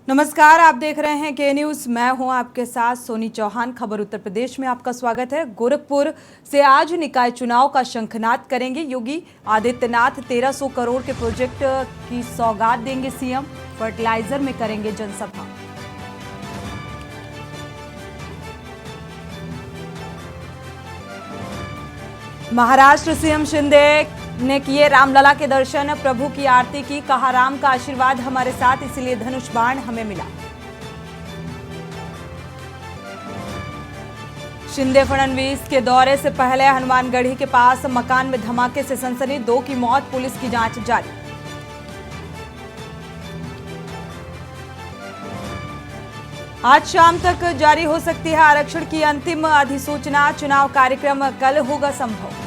नमस्कार, आप देख रहे हैं के न्यूज। मैं हूं आपके साथ सोनी चौहान। खबर उत्तर प्रदेश में आपका स्वागत है। गोरखपुर से आज निकाय चुनाव का शंखनाद करेंगे योगी आदित्यनाथ। 1300 करोड़ के प्रोजेक्ट की सौगात देंगे सीएम। फर्टिलाइजर में करेंगे जनसभा। महाराष्ट्र सीएम शिंदे ने किए रामलला के दर्शन, प्रभु की आरती की। कहा, राम का आशीर्वाद हमारे साथ, इसलिए धनुष बाण हमें मिला। शिंदे फडणवीस के दौरे से पहले हनुमानगढ़ी के पास मकान में धमाके से सनसनी, 2 की मौत, पुलिस की जांच जारी। आज शाम तक जारी हो सकती है आरक्षण की अंतिम अधिसूचना। चुनाव कार्यक्रम कल होगा संभव।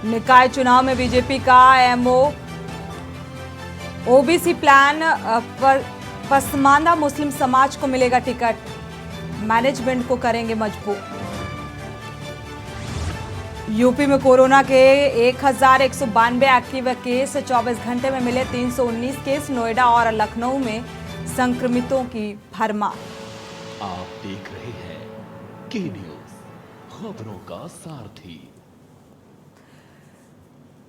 निकाय चुनाव में बीजेपी का एमओ ओबीसी प्लान पर पसमानदा मुस्लिम समाज को मिलेगा टिकट। मैनेजमेंट को करेंगे मजबूर। यूपी में कोरोना के 1192 एक्टिव केस, 24 घंटे में मिले 319 केस। नोएडा और लखनऊ में संक्रमितों की भरमार। आप देख रहे हैं के न्यूज, खबरों का सारथी।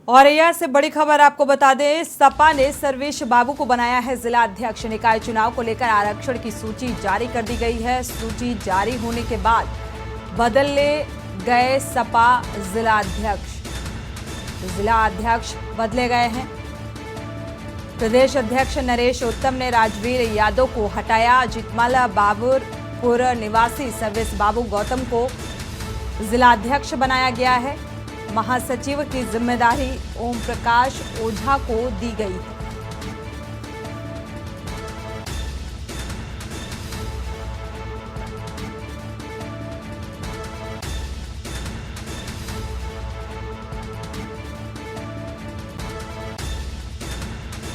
और यह से बड़ी खबर आपको बता दें, सपा ने सर्वेश बाबू को बनाया है जिला अध्यक्ष। निकाय चुनाव को लेकर आरक्षण की सूची जारी कर दी गई है। सूची जारी होने के बाद बदले गए सपा जिला अध्यक्ष। जिला अध्यक्ष बदले गए हैं। प्रदेश अध्यक्ष नरेश उत्तम ने राजवीर यादव को हटाया। जितमाला बाबुरपुर निवासी सर्वेश बाबू गौतम को जिला अध्यक्ष बनाया गया है। महासचिव की जिम्मेदारी ओम प्रकाश ओझा को दी गई है।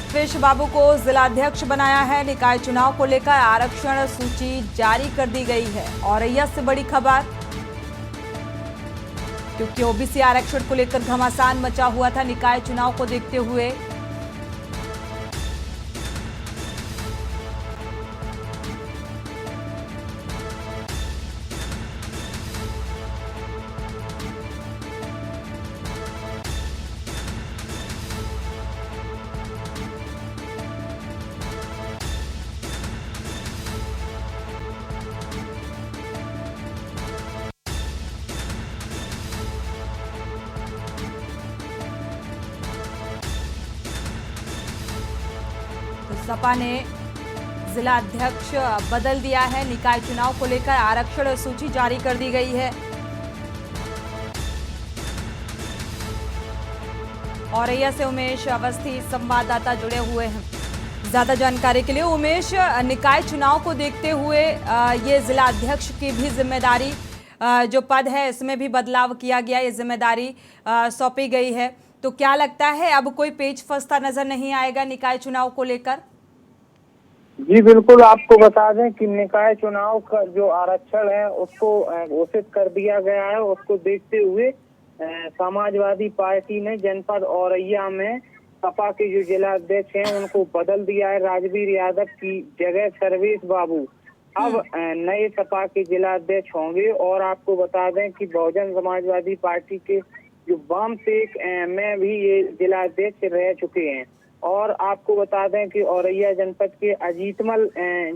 सर्वेश बाबू को जिलाध्यक्ष बनाया है। निकाय चुनाव को लेकर आरक्षण सूची जारी कर दी गई है। औरैया से बड़ी खबर, क्योंकि ओबीसी आरक्षण को लेकर घमासान मचा हुआ था। निकाय चुनाव को देखते हुए सपा ने जिला अध्यक्ष बदल दिया है। निकाय चुनाव को लेकर आरक्षण सूची जारी कर दी गई है। औरैया से उमेश अवस्थी संवाददाता जुड़े हुए हैं ज्यादा जानकारी के लिए। उमेश, निकाय चुनाव को देखते हुए ये जिला अध्यक्ष की भी जिम्मेदारी, जो पद है इसमें भी बदलाव किया गया, ये जिम्मेदारी सौंपी गई है। तो क्या लगता है अब कोई पेच फंसता नजर नहीं आएगा निकाय चुनाव को लेकर? जी बिल्कुल, आपको बता दें कि निकाय चुनाव का जो आरक्षण है उसको घोषित कर दिया गया है। उसको देखते हुए समाजवादी पार्टी ने जनपद औरैया में सपा के जो जिला अध्यक्ष हैं उनको बदल दिया है। राजवीर यादव की जगह सर्वेश बाबू अब नए सपा के जिला अध्यक्ष होंगे। और आपको बता दें कि बहुजन समाजवादी पार्टी के जो वामसेक में भी ये जिला अध्यक्ष रह चुके हैं। और आपको बता दें कि औरैया जनपद के अजीतमल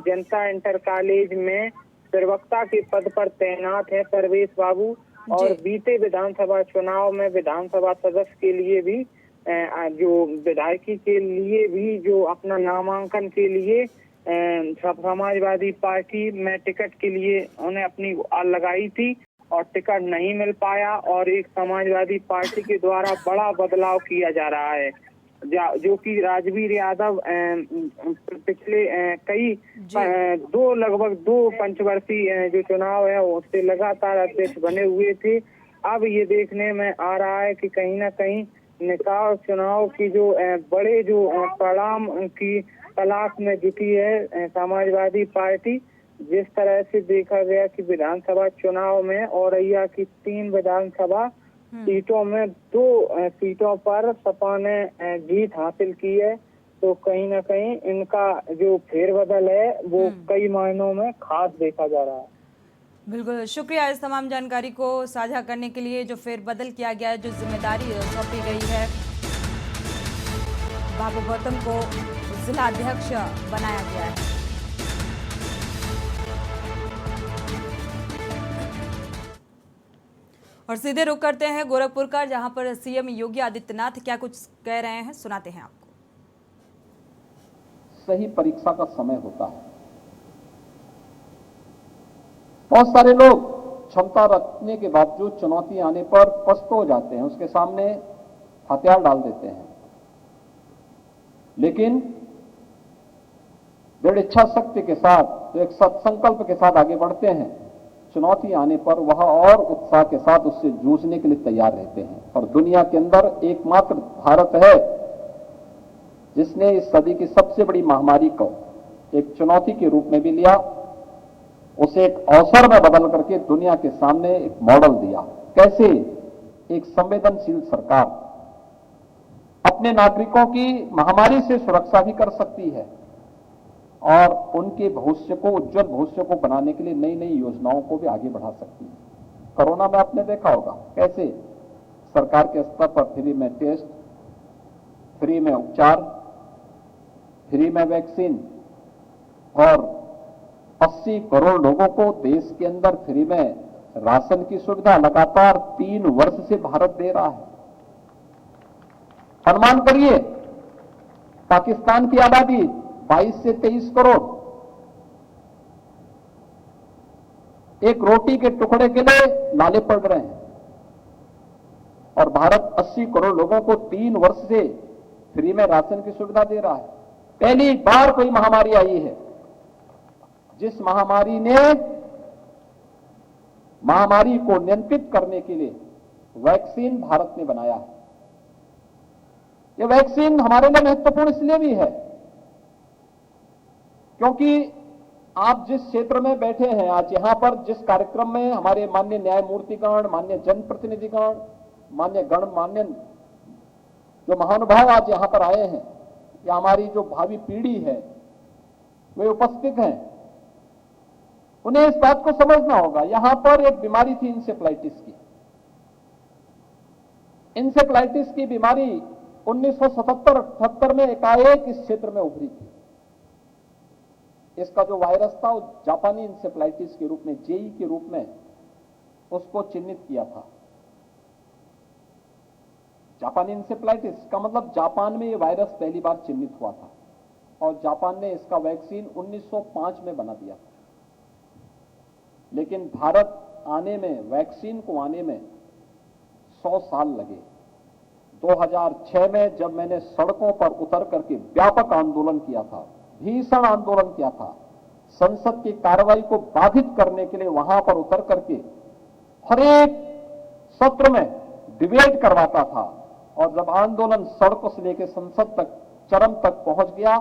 जनता इंटर कॉलेज में प्रवक्ता के पद पर तैनात है सर्वेश बाबू। और बीते विधानसभा चुनाव में विधानसभा सदस्य के लिए भी जो विधायकी के लिए भी जो अपना नामांकन के लिए समाजवादी पार्टी में टिकट के लिए उन्हें अपनी लगाई थी और टिकट नहीं मिल पाया। और एक समाजवादी पार्टी के द्वारा बड़ा बदलाव किया जा रहा है, जो कि राजवीर यादव पिछले कई लगभग दो पंचवर्षीय जो चुनाव है उससे लगातार अध्यक्ष बने हुए थे। अब ये देखने में आ रहा है कि कहीं ना कहीं निकाय चुनाव की जो बड़े जो परिणाम की तलाश में जुटी है समाजवादी पार्टी। जिस तरह से देखा गया कि विधानसभा चुनाव में औरैया की 3 विधानसभा सीटों में 2 सीटों पर सपा ने जीत हासिल की है। तो कहीं ना कहीं इनका जो फेरबदल है वो कई मायनों में खास देखा जा रहा है। बिल्कुल, शुक्रिया इस तमाम जानकारी को साझा करने के लिए। जो फेरबदल किया गया है, जो जिम्मेदारी सौंपी गई है, बाबू गौतम को जिला अध्यक्ष बनाया गया है। और सीधे रुख करते हैं गोरखपुर का, जहां पर सीएम योगी आदित्यनाथ क्या कुछ कह रहे हैं, सुनाते हैं आपको। सही परीक्षा का समय होता है। बहुत सारे लोग क्षमता रखने के बावजूद चुनौती आने पर पस्त हो जाते हैं, उसके सामने हथियार डाल देते हैं। लेकिन दृढ़ इच्छा शक्ति के साथ, जो एक सत्संकल्प के साथ आगे बढ़ते हैं, चुनौती आने पर वह और उत्साह के साथ उससे जूझने के लिए तैयार रहते हैं। और दुनिया के अंदर एकमात्र भारत है जिसने इस सदी की सबसे बड़ी महामारी को एक चुनौती के रूप में भी लिया, उसे एक अवसर में बदल करके दुनिया के सामने एक मॉडल दिया। कैसे एक संवेदनशील सरकार अपने नागरिकों की महामारी से सुरक्षा भी कर सकती है और उनके भविष्य को, उज्जवल भविष्य को बनाने के लिए नई नई योजनाओं को भी आगे बढ़ा सकती है। कोरोना में आपने देखा होगा कैसे सरकार के स्तर पर फ्री में टेस्ट, फ्री में उपचार, फ्री में वैक्सीन और 80 करोड़ लोगों को देश के अंदर फ्री में राशन की सुविधा लगातार 3 वर्ष से भारत दे रहा है। अनुमान करिए, पाकिस्तान की आबादी 22 से 23 करोड़, एक रोटी के टुकड़े के लिए लाले पड़ रहे हैं और भारत 80 करोड़ लोगों को 3 वर्ष से फ्री में राशन की सुविधा दे रहा है। पहली बार कोई महामारी आई है जिस महामारी ने महामारी को नियंत्रित करने के लिए वैक्सीन भारत ने बनाया है। यह वैक्सीन हमारे लिए महत्वपूर्ण इसलिए भी है क्योंकि आप जिस क्षेत्र में बैठे हैं आज, यहां पर जिस कार्यक्रम में हमारे माननीय न्यायमूर्तिगण, माननीय जनप्रतिनिधिगण, माननीय गणमान्य जो महानुभाव आज यहां पर आए हैं, या हमारी जो भावी पीढ़ी है वे उपस्थित हैं, उन्हें इस बात को समझना होगा। यहां पर एक बीमारी थी इंसेफ्लाइटिस की। इंसेफ्लाइटिस की बीमारी 1977-78 में एकाएक इस क्षेत्र में उभरी थी। इसका जो वायरस था वो जापानी इंसेफ्लाइटिस के रूप में, जेई के रूप में उसको चिन्हित किया था। जापानी इंसेफ्लाइटिस का मतलब जापान में ये वायरस पहली बार चिन्हित हुआ था और जापान ने इसका वैक्सीन 1905 में बना दिया था। लेकिन भारत आने में, वैक्सीन को आने में 100 साल लगे। 2006 में जब मैंने सड़कों पर उतर करके व्यापक आंदोलन किया था, भीषण आंदोलन किया था, संसद की कार्रवाई को बाधित करने के लिए वहां पर उतर करके हर एक सत्र में डिबेट करवाता था, और जब आंदोलन सड़कों से लेकर संसद तक चरम तक पहुंच गया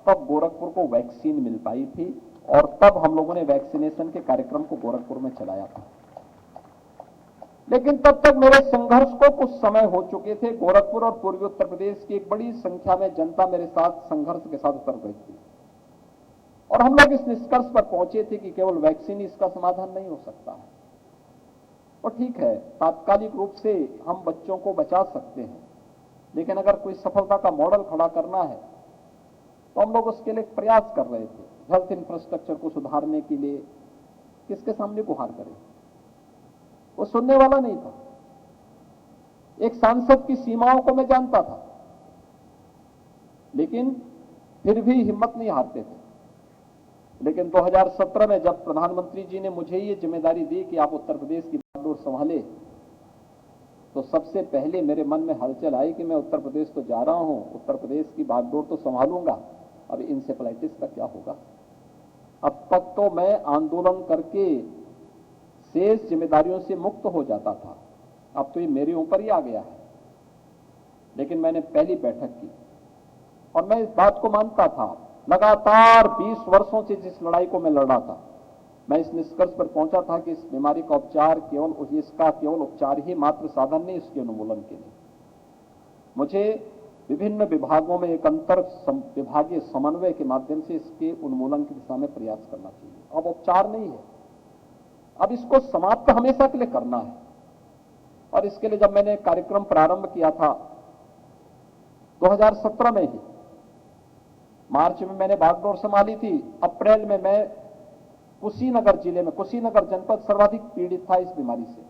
तब गोरखपुर को वैक्सीन मिल पाई थी और तब हम लोगों ने वैक्सीनेशन के कार्यक्रम को गोरखपुर में चलाया था। लेकिन तब तक मेरे संघर्ष को कुछ समय हो चुके थे। गोरखपुर और पूर्वी उत्तर प्रदेश की एक बड़ी संख्या में जनता मेरे साथ संघर्ष के साथ उतर गई थी और हम लोग इस निष्कर्ष पर पहुंचे थे कि केवल वैक्सीन इसका समाधान नहीं हो सकता है। और ठीक है, तात्कालिक रूप से हम बच्चों को बचा सकते हैं, लेकिन अगर कोई सफलता का मॉडल खड़ा करना है तो हम लोग उसके लिए प्रयास कर रहे थे। हेल्थ इंफ्रास्ट्रक्चर को सुधारने के लिए किसके सामने गुहार करें, वो सुनने वाला नहीं था। एक सांसद की सीमाओं को मैं जानता था, लेकिन फिर भी हिम्मत नहीं हारते थे। लेकिन 2017 में जब प्रधानमंत्री जी ने मुझे ये जिम्मेदारी दी कि आप उत्तर प्रदेश की बागडोर संभाले, तो सबसे पहले मेरे मन में हलचल आई कि मैं उत्तर प्रदेश तो जा रहा हूं, उत्तर प्रदेश की बागडोर तो संभालूंगा, अब इंसेफ्लाइटिस का क्या होगा। अब तक तो मैं आंदोलन करके शेष जिम्मेदारियों से मुक्त हो जाता था, अब तो ये मेरे ऊपर ही आ गया है। लेकिन मैंने पहली बैठक की और मैं इस बात को मानता था, लगातार 20 वर्षों से जिस लड़ाई को मैं लड़ रहा था मैं इस निष्कर्ष पर पहुंचा था कि इस बीमारी का उपचार केवल उपचार ही मात्र साधन नहीं, इसके उन्मूलन के लिए मुझे विभिन्न विभागों में एक अंतर विभागीय समन्वय के माध्यम से इसके उन्मूलन की दिशा में प्रयास करना चाहिए। अब उपचार नहीं है, अब इसको समाप्त हमेशा के लिए करना है। और इसके लिए जब मैंने कार्यक्रम प्रारंभ किया था 2017 में ही, मार्च में मैंने बागडोर संभाली थी, अप्रैल में मैं कुशीनगर जिले में, कुशीनगर जनपद सर्वाधिक पीड़ित था इस बीमारी से।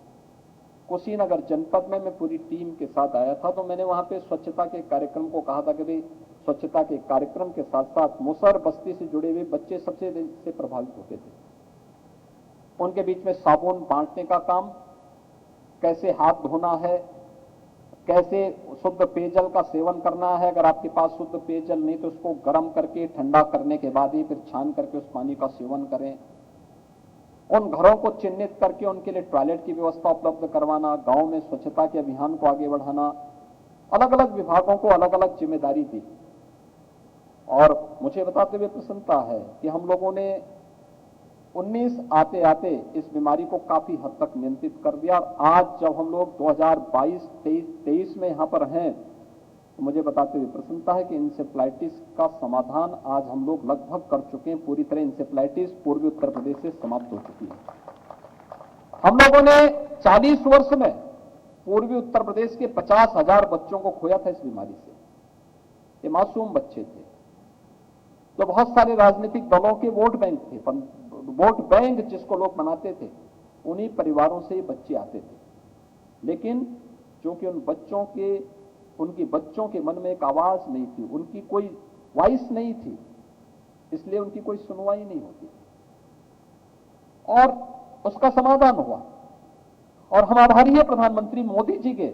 कुशीनगर जनपद में मैं पूरी टीम के साथ आया था, तो मैंने वहां पे स्वच्छता के कार्यक्रम को कहा था कि भाई स्वच्छता के कार्यक्रम के साथ साथ मुसहर बस्ती से जुड़े हुए बच्चे सबसे से प्रभावित होते थे, उनके बीच में साबुन बांटने का काम, कैसे हाथ धोना है, कैसे शुद्ध पेयजल का सेवन करना है, अगर आपके पास शुद्ध पेयजल नहीं तो उसको गर्म करके ठंडा करने के बाद ही फिर छान करके उस पानी का सेवन करें। उन घरों को चिन्हित करके उनके लिए टॉयलेट की व्यवस्था उपलब्ध करवाना, गांव में स्वच्छता के अभियान को आगे बढ़ाना, अलग अलग विभागों को अलग अलग जिम्मेदारी दी। और मुझे बताते हुए प्रसन्नता है कि हम लोगों ने 19 आते आते इस बीमारी को काफी हद तक नियंत्रित कर दिया। और आज जब हम लोग 2022-23 में यहां पर हैं, तो मुझे बताते हुए प्रसन्नता है कि इंसेफ्लाइटिस का समाधान आज हम लोग लगभग कर चुके हैं। पूरी तरह इंसेफ्लाइटिस पूर्वी उत्तर प्रदेश से समाप्त हो चुकी है। हम लोगों ने 40 वर्ष में पूर्वी उत्तर प्रदेश के 50,000 बच्चों को खोया था इस बीमारी से। ये मासूम बच्चे थे, तो बहुत सारे राजनीतिक दलों के वोट बैंक थे, वोट बैंक जिसको लोग बनाते थे, उन्हीं परिवारों से ये बच्चे आते थे। लेकिन क्योंकि उनकी बच्चों के मन में एक आवाज नहीं थी, उनकी कोई वॉइस नहीं थी, इसलिए उनकी कोई सुनवाई नहीं होती थी। और उसका समाधान हुआ। और हम आभारी है प्रधानमंत्री मोदी जी के,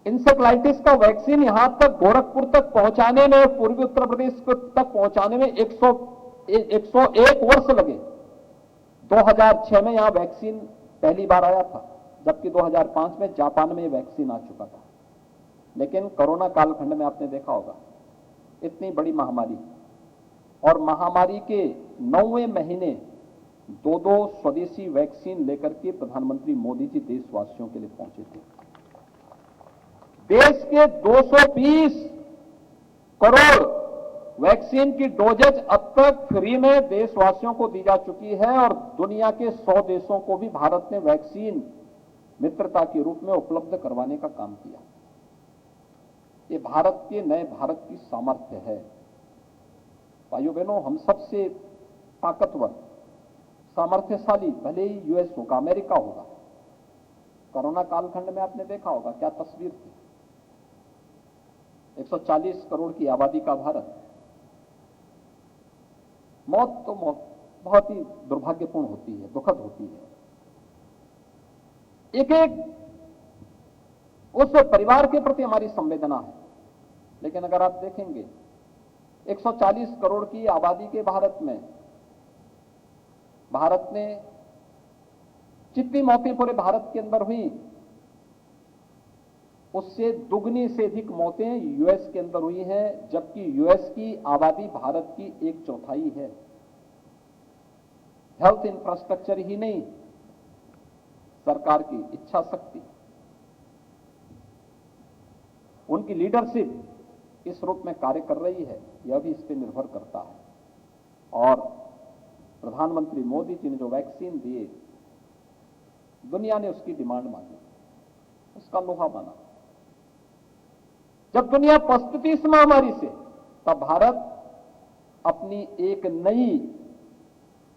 इंसेफ्लाइटिस का वैक्सीन यहां तक गोरखपुर तक पहुंचाने में, पूर्वी उत्तर प्रदेश तक पहुंचाने में 101 वर्ष लगे। 2006 में यहां वैक्सीन पहली बार आया था, जबकि 2005 में जापान में वैक्सीन आ चुका था। लेकिन कोरोना कालखंड में आपने देखा होगा, इतनी बड़ी महामारी, और महामारी के 9वें महीने 2-2 स्वदेशी वैक्सीन लेकर के प्रधानमंत्री मोदी जी देशवासियों के लिए पहुंचे थे। देश के 220 करोड़ वैक्सीन की डोजेज अब तक फ्री में देशवासियों को दी जा चुकी है, और दुनिया के 100 देशों को भी भारत ने वैक्सीन मित्रता के रूप में उपलब्ध करवाने का काम किया। ये भारत के नए भारत की सामर्थ्य है। भाइयों बहनों, हम सबसे ताकतवर, सामर्थ्यशाली भले ही यूएस होगा, अमेरिका होगा, कोरोना कालखंड में आपने देखा होगा क्या तस्वीर थी। 140 करोड़ की आबादी का भारत, मौत तो मौत बहुत ही दुर्भाग्यपूर्ण होती है, दुखद होती है। एक एक उस परिवार के प्रति हमारी संवेदना है। लेकिन अगर आप देखेंगे 140 करोड़ की आबादी के भारत में, भारत ने जितनी मौतें पूरे भारत के अंदर हुई, उससे दुगनी से अधिक मौतें यूएस के अंदर हुई हैं, जबकि यूएस की आबादी भारत की 1/4 है। हेल्थ इंफ्रास्ट्रक्चर ही नहीं, सरकार की इच्छा शक्ति, उनकी लीडरशिप इस रूप में कार्य कर रही है, यह भी इस पर निर्भर करता है। और प्रधानमंत्री मोदी जी ने जो वैक्सीन दिए, दुनिया ने उसकी डिमांड मानी, उसका लोहा माना। जब दुनिया पछती थी इस महामारी से, तब भारत अपनी एक नई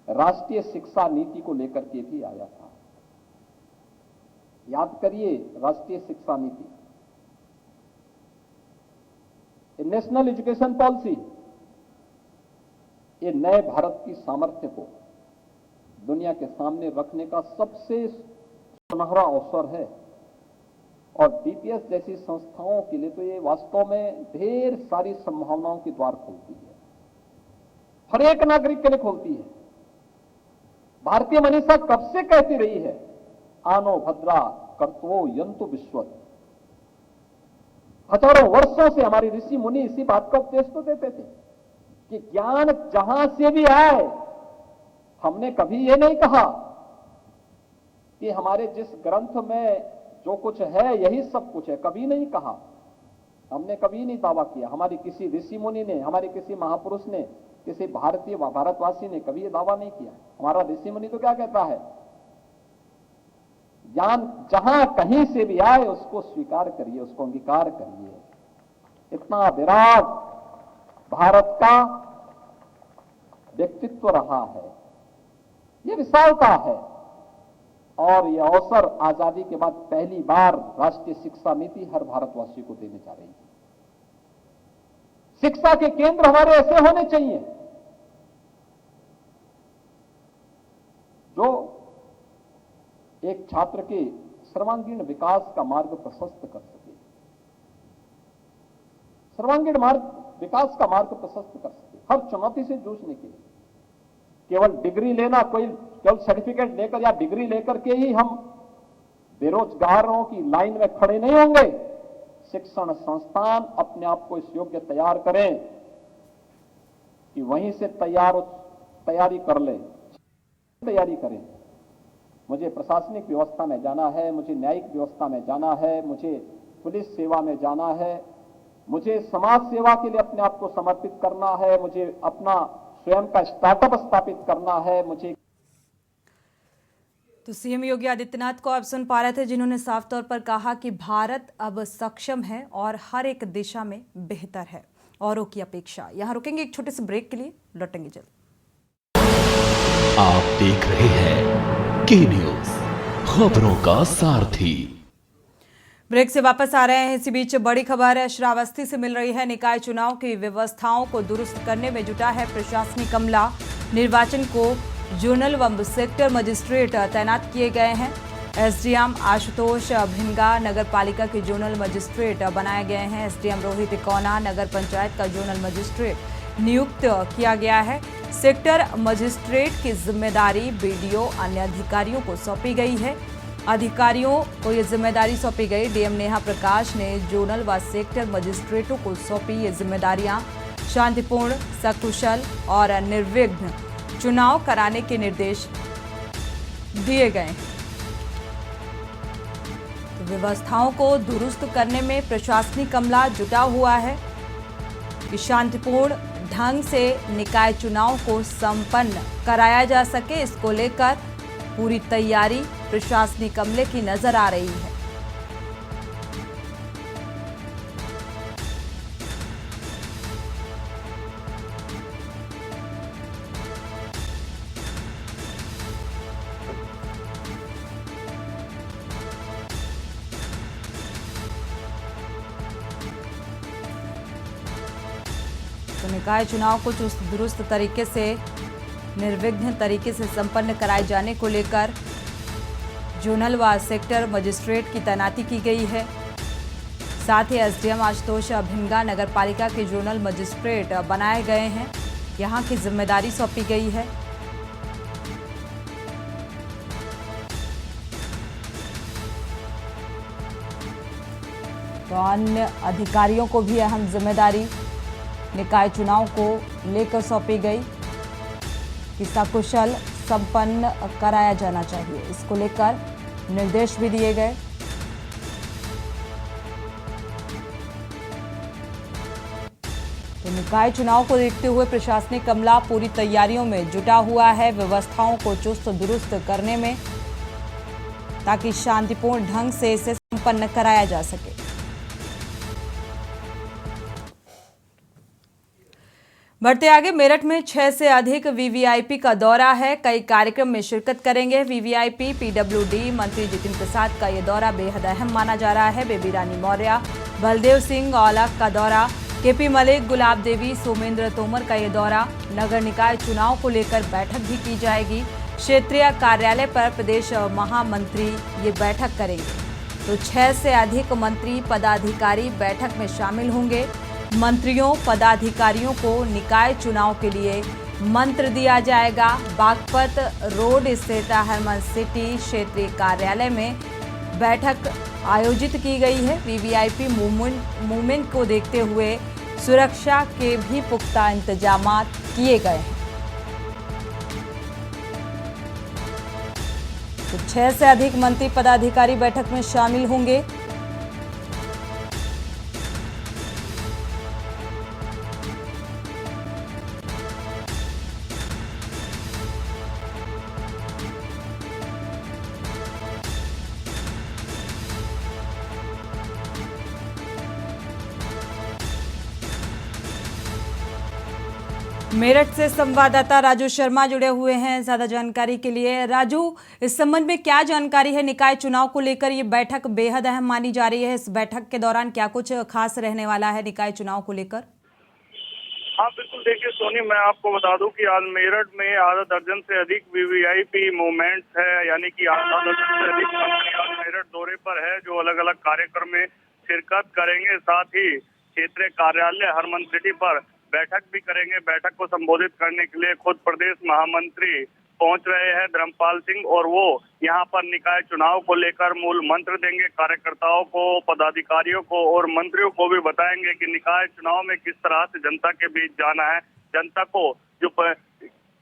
राष्ट्रीय शिक्षा नीति को लेकर के भी आया था। याद करिए, राष्ट्रीय शिक्षा नीति, नेशनल एजुकेशन पॉलिसी, ये नए भारत की सामर्थ्य को दुनिया के सामने रखने का सबसे सुनहरा अवसर है। और डीपीएस जैसी संस्थाओं के लिए तो ये वास्तव में ढेर सारी संभावनाओं के द्वार खोलती है, हर एक नागरिक के लिए खोलती है। भारतीय मनीषा कब से कहती रही है, आनो भद्रा कर्तवो यंतु विश्वत। हजारों वर्षों से हमारे ऋषि मुनि इसी बात का उपदेश तो देते थे कि ज्ञान जहां से भी आए, हमने कभी ये नहीं कहा कि हमारे जिस ग्रंथ में जो कुछ है यही सब कुछ है, कभी नहीं कहा। हमने कभी नहीं दावा किया, हमारी किसी ऋषि मुनि ने, हमारे किसी महापुरुष ने, किसी भारतवासी ने कभी ये दावा नहीं किया। हमारा ऋषि मुनि तो क्या कहता है, ज्ञान जहां कहीं से भी आए उसको स्वीकार करिए, उसको अंगीकार करिए। इतना विराट भारत का व्यक्तित्व रहा है, ये विशालता है। और यह अवसर आजादी के बाद पहली बार राष्ट्रीय शिक्षा नीति हर भारतवासी को देने जा रही है। शिक्षा के केंद्र हमारे ऐसे होने चाहिए जो एक छात्र के सर्वांगीण विकास का मार्ग प्रशस्त कर सके, सर्वांगीण विकास का मार्ग प्रशस्त कर सके, हर चुनौती से जूझने के लिए। केवल डिग्री लेना, केवल सर्टिफिकेट लेकर या डिग्री लेकर के ही हम बेरोजगारों की लाइन में खड़े नहीं होंगे। शिक्षण संस्थान अपने आप को इस योग्य तैयार करें कि वहीं से तैयारी कर ले, तैयारी करें। मुझे प्रशासनिक व्यवस्था में जाना है, मुझे न्यायिक व्यवस्था में जाना है, मुझे पुलिस सेवा में जाना है, मुझे समाज सेवा के लिए अपने आप को समर्पित करना है, मुझे अपना स्वयं का स्टार्टअप स्थापित करना है, मुझे। तो सीएम योगी आदित्यनाथ को आप सुन पा रहे थे, जिन्होंने साफ तौर पर कहा कि भारत अब सक्षम है और हर एक दिशा में बेहतर है औरों की अपेक्षा। यहां रुकेंगे एक छोटे से ब्रेक के लिए, लौटेंगे जल्द। आप देख रहे हैं के न्यूज, खबरों का सारथी। ब्रेक से वापस आ रहे हैं। इसी बीच बड़ी खबर श्रावस्ती से मिल रही है। निकाय चुनाव की व्यवस्थाओं को दुरुस्त करने में जुटा है प्रशासनिक अमला। निर्वाचन को जोनल व सेक्टर मजिस्ट्रेट तैनात किए गए हैं। एसडीएम आशुतोष भिनगा नगर पालिका के जोनल मजिस्ट्रेट बनाए गए हैं। एसडीएम रोहित कौना नगर पंचायत का जोनल मजिस्ट्रेट नियुक्त किया गया है। सेक्टर मजिस्ट्रेट की जिम्मेदारी बीडीओ अन्य अधिकारियों को सौंपी गई है। अधिकारियों को ये जिम्मेदारी सौंपी गई। डीएम नेहा प्रकाश ने जोनल व सेक्टर मजिस्ट्रेटों को सौंपी ये जिम्मेदारियां। शांतिपूर्ण, सकुशल और निर्विघ्न चुनाव कराने के निर्देश दिए गए हैं। तो व्यवस्थाओं को दुरुस्त करने में प्रशासनिक अमला जुटा हुआ है कि शांतिपूर्ण ढंग से निकाय चुनाव को संपन्न कराया जा सके। इसको लेकर पूरी तैयारी प्रशासनिक अमले की नजर आ रही है। तो निकाय चुनाव को चुस्त दुरुस्त तरीके से, निर्विघ्न तरीके से संपन्न कराए जाने को लेकर जोनल व सेक्टर मजिस्ट्रेट की तैनाती की गई है। साथ ही एसडीएम आशुतोष भिनगा नगर पालिका के जोनल मजिस्ट्रेट बनाए गए हैं। यहां की जिम्मेदारी सौंपी गई है। तो अन्य अधिकारियों को भी अहम जिम्मेदारी निकाय चुनाव को लेकर सौंपी गई कि सकुशल संपन्न कराया जाना चाहिए। इसको लेकर निर्देश भी दिए गए। तो निकाय चुनाव को देखते हुए प्रशासनिक अमला पूरी तैयारियों में जुटा हुआ है, व्यवस्थाओं को चुस्त दुरुस्त करने में, ताकि शांतिपूर्ण ढंग से इसे संपन्न कराया जा सके। बढ़ते आगे, मेरठ में 6 से अधिक वीवीआईपी का दौरा है। कई कार्यक्रम में शिरकत करेंगे वीवीआईपी। पीडब्ल्यूडी मंत्री जितिन प्रसाद का ये दौरा बेहद अहम माना जा रहा है। बेबी रानी मौर्य, बलदेव सिंह औलख का दौरा, केपी मलिक, गुलाब देवी, सोमेंद्र तोमर का ये दौरा। नगर निकाय चुनाव को लेकर बैठक भी की जाएगी। क्षेत्रीय कार्यालय पर प्रदेश महामंत्री ये बैठक करेंगे। तो 6 से अधिक मंत्री पदाधिकारी बैठक में शामिल होंगे। मंत्रियों पदाधिकारियों को निकाय चुनाव के लिए मंत्र दिया जाएगा। बागपत रोड स्थित हरमन सिटी क्षेत्रीय कार्यालय में बैठक आयोजित की गई है। वीवीआईपी मूवमेंट को देखते हुए सुरक्षा के भी पुख्ता इंतजाम किए गए हैं। तो 6 से अधिक मंत्री पदाधिकारी बैठक में शामिल होंगे। मेरठ से संवाददाता राजू शर्मा जुड़े हुए हैं ज्यादा जानकारी के लिए। राजू, इस संबंध में क्या जानकारी है? निकाय चुनाव को लेकर ये बैठक बेहद अहम मानी जा रही है। इस बैठक के दौरान क्या कुछ खास रहने वाला है निकाय चुनाव को लेकर? हाँ बिल्कुल, देखिए सोनी, मैं आपको बता दूं कि आज मेरठ में आधा दर्जन से अधिक वीवीआईपी मूवमेंट्स है, यानी कि आधा दर्जन से अधिक मंत्री आज मेरठ दौरे पर है जो अलग अलग कार्यक्रम में शिरकत करेंगे। साथ ही क्षेत्रीय कार्यालय हरमन सिटी पर बैठक भी करेंगे। बैठक को संबोधित करने के लिए खुद प्रदेश महामंत्री पहुंच रहे हैं धर्मपाल सिंह, और वो यहां पर निकाय चुनाव को लेकर मूल मंत्र देंगे कार्यकर्ताओं को, पदाधिकारियों को और मंत्रियों को भी बताएंगे कि निकाय चुनाव में किस तरह से जनता के बीच जाना है, जनता को जो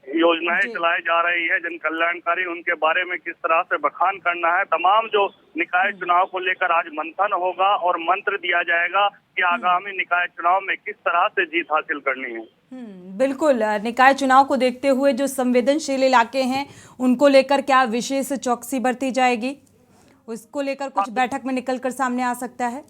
योजनाएं चलाई जा रही है जन कल्याणकारी, उनके बारे में किस तरह से बखान करना है। तमाम जो निकाय चुनाव को लेकर आज मंथन होगा और मंत्र दिया जाएगा कि आगामी निकाय चुनाव में किस तरह से जीत हासिल करनी है। बिल्कुल, निकाय चुनाव को देखते हुए जो संवेदनशील इलाके हैं उनको लेकर क्या विशेष चौकसी बरती जाएगी, उसको लेकर कुछ बैठक में निकलकर सामने आ सकता है?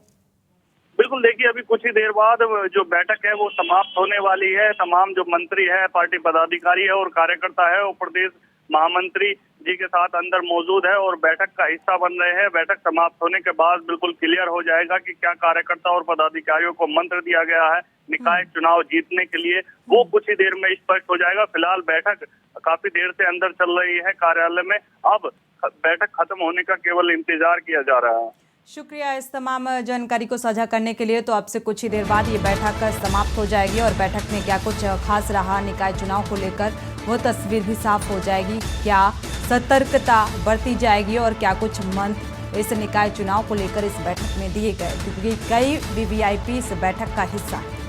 बिल्कुल, देखिए अभी कुछ ही देर बाद जो बैठक है वो समाप्त होने वाली है। तमाम जो मंत्री है, पार्टी पदाधिकारी है और कार्यकर्ता है वो प्रदेश महामंत्री जी के साथ अंदर मौजूद है और बैठक का हिस्सा बन रहे हैं। बैठक समाप्त होने के बाद बिल्कुल क्लियर हो जाएगा कि क्या कार्यकर्ता और पदाधिकारियों को मंत्र दिया गया है निकाय चुनाव जीतने के लिए, वो कुछ ही देर में स्पष्ट हो जाएगा। फिलहाल बैठक काफी देर से अंदर चल रही है कार्यालय में, अब बैठक खत्म होने का केवल इंतजार किया जा रहा है। शुक्रिया इस तमाम जानकारी को साझा करने के लिए। तो अब से कुछ ही देर बाद ये बैठक समाप्त हो जाएगी और बैठक में क्या कुछ खास रहा निकाय चुनाव को लेकर वो तस्वीर भी साफ हो जाएगी। क्या सतर्कता बरती जाएगी और क्या कुछ मंत्र इस निकाय चुनाव को लेकर इस बैठक में दिए गए, क्योंकि कई वीवीआईपी इस बैठक का हिस्सा है।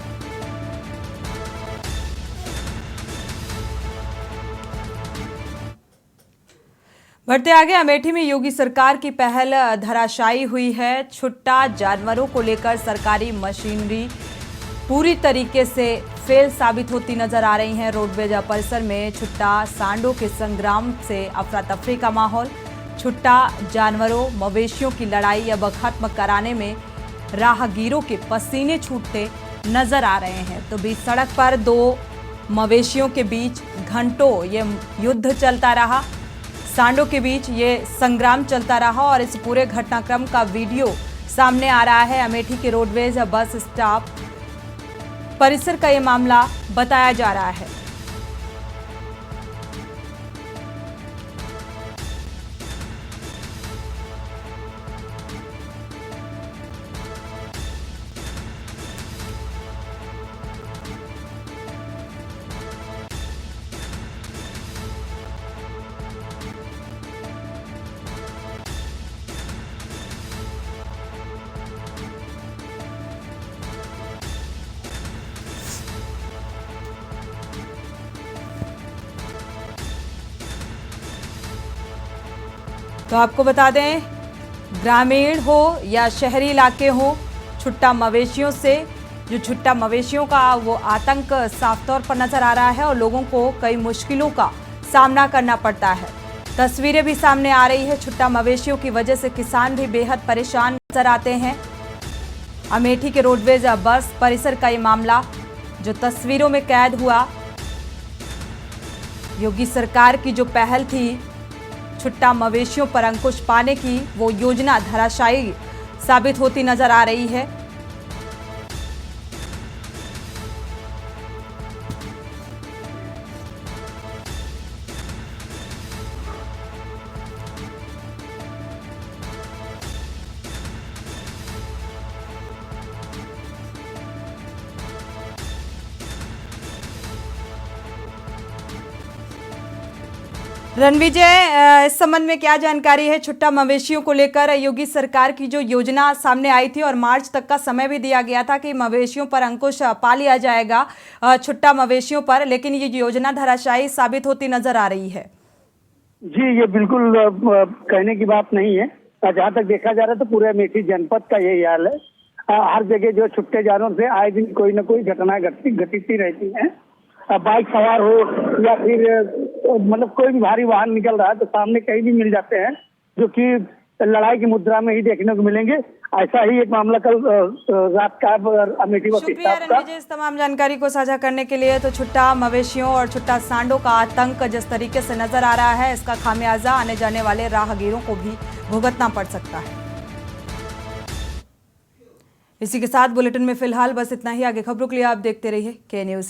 बढ़ते आगे, अमेठी में योगी सरकार की पहल धराशायी हुई है। छुट्टा जानवरों को लेकर सरकारी मशीनरी पूरी तरीके से फेल साबित होती नजर आ रही है। रोडवेज परिसर में छुट्टा सांडों के संग्राम से अफरा तफरी का माहौल। छुट्टा जानवरों मवेशियों की लड़ाई अब खत्म कराने में राहगीरों के पसीने छूटते नजर आ रहे हैं। तो बीच सड़क पर दो मवेशियों के बीच घंटों ये युद्ध चलता रहा, सांडों के बीच ये संग्राम चलता रहा और इस पूरे घटनाक्रम का वीडियो सामने आ रहा है। अमेठी के रोडवेज बस स्टॉप परिसर का ये मामला बताया जा रहा है। तो आपको बता दें, ग्रामीण हो या शहरी इलाके हो, छुट्टा मवेशियों से जो छुट्टा मवेशियों का वो आतंक साफ तौर पर नजर आ रहा है और लोगों को कई मुश्किलों का सामना करना पड़ता है। तस्वीरें भी सामने आ रही है। छुट्टा मवेशियों की वजह से किसान भी बेहद परेशान नजर आते हैं। अमेठी के रोडवेज बस परिसर का ये मामला जो तस्वीरों में कैद हुआ, योगी सरकार की जो पहल थी छुट्टा मवेशियों पर अंकुश पाने की, वो योजना धराशायी साबित होती नजर आ रही है। रणविजय, इस संबंध में क्या जानकारी है? छुट्टा मवेशियों को लेकर योगी सरकार की जो योजना सामने आई थी और मार्च तक का समय भी दिया गया था कि मवेशियों पर अंकुश पा लिया जाएगा छुट्टा मवेशियों पर, लेकिन ये योजना धराशायी साबित होती नजर आ रही है। जी, ये बिल्कुल कहने की बात नहीं है। जहाँ तक देखा जा रहा है तो पूरे अमेठी जनपद का यही हाल है। हर जगह जो छुट्टे जानवर से आए दिन कोई न कोई घटनाएं घटित ही रहती हैं। बाइक सवार हो या फिर मतलब कोई भी भारी वाहन निकल रहा है तो सामने कहीं भी मिल जाते हैं, जो कि लड़ाई की मुद्रा में ही देखने को मिलेंगे। ऐसा ही एक मामला कल रात का अमेठी शुक्रिया रणविजय इस तमाम जानकारी को साझा करने के लिए। तो छुट्टा मवेशियों और छुट्टा सांडों का आतंक जिस तरीके से नजर आ रहा है, इसका खामियाजा आने जाने वाले राहगीरों को भी भुगतना पड़ सकता है। इसी के साथ बुलेटिन में फिलहाल बस इतना ही। आगे खबरों के लिए आप देखते रहिए के न्यूज़।